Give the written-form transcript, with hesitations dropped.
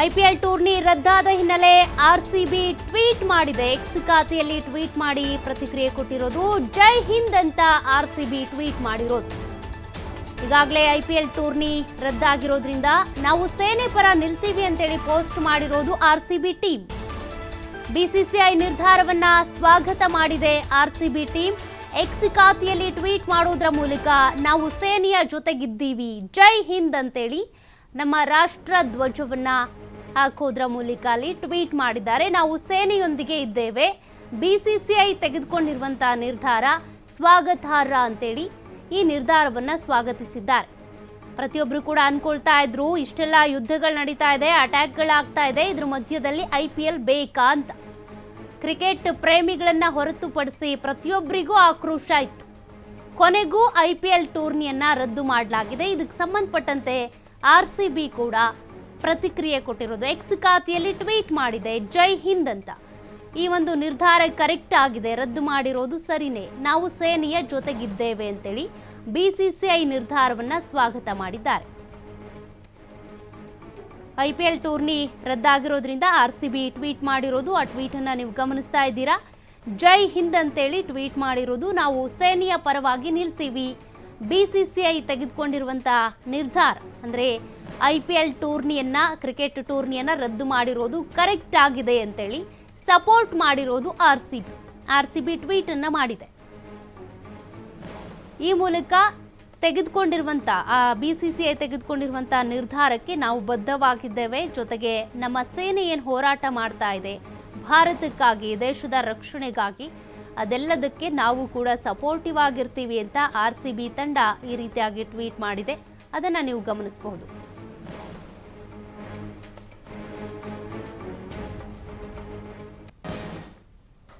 IPL tourney ರದ್ದಾದ ಹಿನ್ನೆಲೆ RCB tweet ಮಾಡಿದೆ. X ಖಾತೆಯಲ್ಲಿ ಟ್ವೀಟ್ ಮಾಡಿ ಪ್ರತಿಕ್ರಿಯೆ ಕೊಟ್ಟಿರೋದು. ಜೈ ಹಿಂದ್ ಅಂತ ಆರ್ಸಿಬಿ ಟ್ವೀಟ್ ಮಾಡಿರೋದು. ಈಗಾಗಲೇ ಐಪಿಎಲ್ ಟೂರ್ನಿ ರದ್ದಾಗಿರೋದ್ರಿಂದ ನಾವು ಸೇನೆ ಪರ ನಿಲ್ತೀವಿ ಅಂತೇಳಿ ಪೋಸ್ಟ್ ಮಾಡಿರೋದು ಆರ್ಸಿಬಿ ಟೀಮ್. ಬಿಸಿಸಿಐ ನಿರ್ಧಾರವನ್ನ ಸ್ವಾಗತ ಮಾಡಿದೆ ಆರ್ಸಿಬಿ ಟೀಮ್. ಎಕ್ಸ್ ಖಾತೆಯಲ್ಲಿ ಟ್ವೀಟ್ ಮಾಡೋದ್ರ ಮೂಲಕ ನಾವು ಸೇನೆಯ ಜೊತೆಗಿದ್ದೀವಿ, ಜೈ ಹಿಂದ್ ಅಂತೇಳಿ ನಮ್ಮ ರಾಷ್ಟ್ರ ಧ್ವಜವನ್ನ ಹಾಕೋದ್ರ ಮೂಲಕ ಅಲ್ಲಿ ಟ್ವೀಟ್ ಮಾಡಿದ್ದಾರೆ. ನಾವು ಸೇನೆಯೊಂದಿಗೆ ಇದ್ದೇವೆ, ಬಿಸಿಸಿಐ ತೆಗೆದುಕೊಂಡಿರುವಂತಹ ನಿರ್ಧಾರ ಸ್ವಾಗತಾರ್ಹ ಅಂತೇಳಿ ಈ ನಿರ್ಧಾರವನ್ನ ಸ್ವಾಗತಿಸಿದ್ದಾರೆ. ಪ್ರತಿಯೊಬ್ಬರು ಕೂಡ ಅನ್ಕೊಳ್ತಾ ಇದ್ರು ಇಷ್ಟೆಲ್ಲ ಯುದ್ಧಗಳು ನಡೀತಾ ಇದೆ, ಅಟ್ಯಾಕ್ಗಳಾಗ್ತಾ ಇದೆ, ಇದ್ರ ಮಧ್ಯದಲ್ಲಿ ಐಪಿಎಲ್ ಬೇಕಾ ಅಂತ. ಕ್ರಿಕೆಟ್ ಪ್ರೇಮಿಗಳನ್ನ ಹೊರತುಪಡಿಸಿ ಪ್ರತಿಯೊಬ್ಬರಿಗೂ ಆಕ್ರೋಶ ಇತ್ತು. ಕೊನೆಗೂ ಐಪಿಎಲ್ ಟೂರ್ನಿಯನ್ನ ರದ್ದು ಮಾಡಲಾಗಿದೆ. ಇದಕ್ಕೆ ಸಂಬಂಧಪಟ್ಟಂತೆ ಆರ್ಸಿಬಿ ಕೂಡ ಪ್ರತಿಕ್ರಿಯೆ ಕೊಟ್ಟಿರೋದು. ಎಕ್ಸ್ ಖಾತೆಯಲ್ಲಿ ಟ್ವೀಟ್ ಮಾಡಿದೆ ಜೈ ಹಿಂದ್ ಅಂತ. ಈ ಒಂದು ನಿರ್ಧಾರ ಕರೆಕ್ಟ್ ಆಗಿದೆ, ರದ್ದು ಮಾಡಿರೋದು ಸರಿನೇ, ನಾವು ಸೇನೆಯ ಜೊತೆಗಿದ್ದೇವೆ ಅಂತೇಳಿ ಬಿಸಿಸಿಐ ನಿರ್ಧಾರವನ್ನ ಸ್ವಾಗತ ಮಾಡಿದ್ದಾರೆ. ಐಪಿಎಲ್ ಟೂರ್ನಿ ರದ್ದಾಗಿರೋದ್ರಿಂದ ಆರ್ಸಿಬಿ ಟ್ವೀಟ್ ಮಾಡಿರೋದು. ಆ ಟ್ವೀಟ್ ಅನ್ನ ನೀವು ಗಮನಿಸ್ತಾ ಇದ್ದೀರಾ. ಜೈ ಹಿಂದ್ ಅಂತೇಳಿ ಟ್ವೀಟ್ ಮಾಡಿರೋದು. ನಾವು ಸೇನೆಯ ಪರವಾಗಿ ನಿಲ್ತೀವಿ, ಬಿಸಿಸಿಐ ತೆಗೆದುಕೊಂಡಿರುವಂತಹ ನಿರ್ಧಾರ ಅಂದ್ರೆ ಐಪಿಎಲ್ ಟೂರ್ನಿಯನ್ನ, ಕ್ರಿಕೆಟ್ ಟೂರ್ನಿಯನ್ನ ರದ್ದು ಮಾಡಿರೋದು ಕರೆಕ್ಟ್ ಆಗಿದೆ ಅಂತೇಳಿ ಸಪೋರ್ಟ್ ಮಾಡಿರೋದು ಆರ್ಸಿಬಿ ಟ್ವೀಟ್ ಅನ್ನ ಮಾಡಿದೆ. ಈ ಮೂಲಕ ತೆಗೆದುಕೊಂಡಿರುವಂತ ಬಿಸಿಸಿಐ ತೆಗೆದುಕೊಂಡಿರುವಂತ ನಿರ್ಧಾರಕ್ಕೆ ನಾವು ಬದ್ಧವಾಗಿದ್ದೇವೆ, ಜೊತೆಗೆ ನಮ್ಮ ಸೇನೆ ಏನು ಹೋರಾಟ ಮಾಡ್ತಾ ಇದೆ ಭಾರತಕ್ಕಾಗಿ, ದೇಶದ ರಕ್ಷಣೆಗಾಗಿ, ಅದೆಲ್ಲದಕ್ಕೆ ನಾವು ಕೂಡ ಸಪೋರ್ಟಿವ್ ಆಗಿರ್ತೀವಿ ಅಂತ ಆರ್ಸಿಬಿ ತಂಡ ಈ ರೀತಿಯಾಗಿ ಟ್ವೀಟ್ ಮಾಡಿದೆ. ಅದನ್ನ ನೀವು ಗಮನಿಸಬಹುದು.